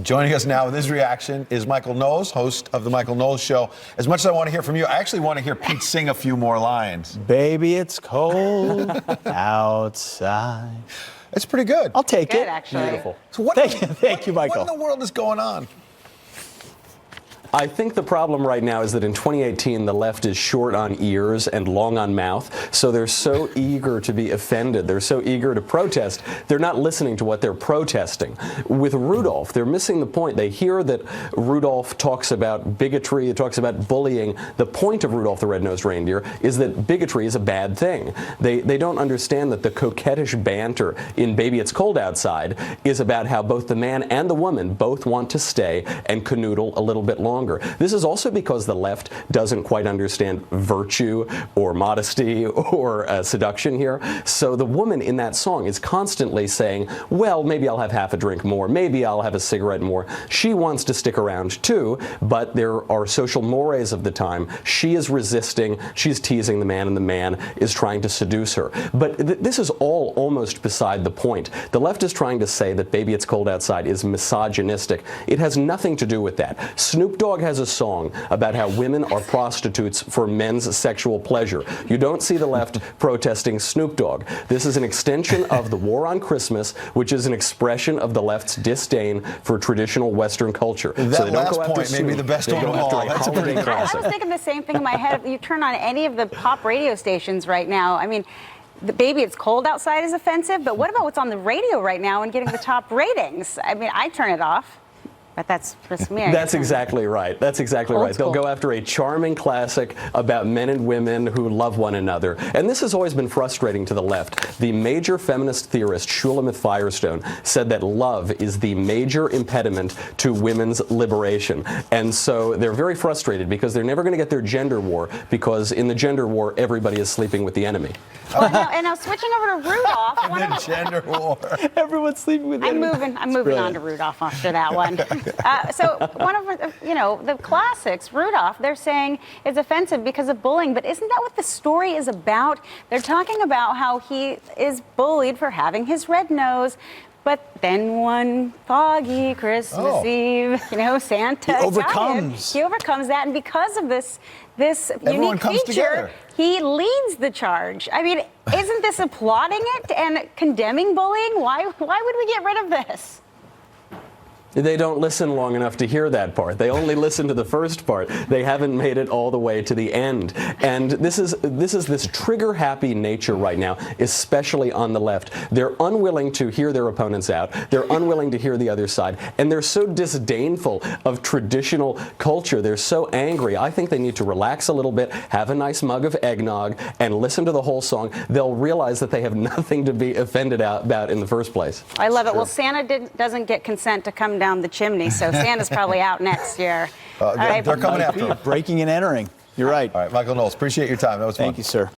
Joining us now with his reaction is Michael Knowles, host of The Michael Knowles Show. As much as I want to hear from you, I actually want to hear Pete sing a few more lines. Baby, it's cold outside. It's pretty good. I'll take it. Actually. Beautiful. So Thank you, Michael. What in the world is going on? I think the problem right now is that in 2018, the left is short on ears and long on mouth, so they're so eager to be offended. They're so eager to protest. They're not listening to what they're protesting. With Rudolph, they're missing the point. They hear that Rudolph talks about bigotry, he talks about bullying. The point of Rudolph the Red-Nosed Reindeer is that bigotry is a bad thing. They don't understand that the coquettish banter in Baby It's Cold Outside is about how both the man and the woman both want to stay and canoodle a little bit longer. This is also because the left doesn't quite understand virtue or modesty or seduction here. So the woman in that song is constantly saying, well, maybe I'll have half a drink more, maybe I'll have a cigarette more. She wants to stick around too, but there are social mores of the time. She is resisting, she's teasing the man, and the man is trying to seduce her. But this is all almost beside the point. The left is trying to say that Baby It's Cold Outside is misogynistic. It has nothing to do with that. Snoop Dogg has a song about how women are prostitutes for men's sexual pleasure. You don't see the left protesting Snoop Dogg. This is an extension of the War on Christmas, which is an expression of the left's disdain for traditional Western culture. That so they last don't go after point may be Snoop, the best they one go of after all. a That's a holiday pretty classic. I was thinking the same thing in my head. You turn on any of the pop radio stations right now, I mean, the Baby It's Cold Outside is offensive, but what about what's on the radio right now and getting the top ratings? I mean, I turn it off. But that's just me. That's exactly right. That's exactly right. School. They'll go after a charming classic about men and women who love one another. And this has always been frustrating to the left. The major feminist theorist, Shulamith Firestone, said that love is the major impediment to women's liberation. And so they're very frustrated because they're never going to get their gender war, because in the gender war, everybody is sleeping with the enemy. Well, now switching over to Rudolph. The gender war. Everyone's sleeping with I'm moving on to Rudolph after that one. So one of the classics, Rudolph, they're saying is offensive because of bullying, but isn't that what the story is about? They're talking about how he is bullied for having his red nose. But then one foggy Christmas Eve, Santa He overcomes. He overcomes that, and because of this Everyone unique comes feature, together. he leads the charge. I mean, isn't this applauding it and condemning bullying? Why would we get rid of this? They don't listen long enough to hear that part. They only listen to the first part. They haven't made it all the way to the end. And this is this trigger-happy nature right now, especially on the left. They're unwilling to hear their opponents out. They're unwilling to hear the other side. And they're so disdainful of traditional culture. They're so angry. I think they need to relax a little bit, have a nice mug of eggnog, and listen to the whole song. They'll realize that they have nothing to be offended about in the first place. I love it. Well, Santa doesn't get consent to come down the chimney, so Santa's probably out next year. They're coming after him. Breaking and entering. You're right. All right, Michael Knowles, appreciate your time. That was fun. Thank you, sir.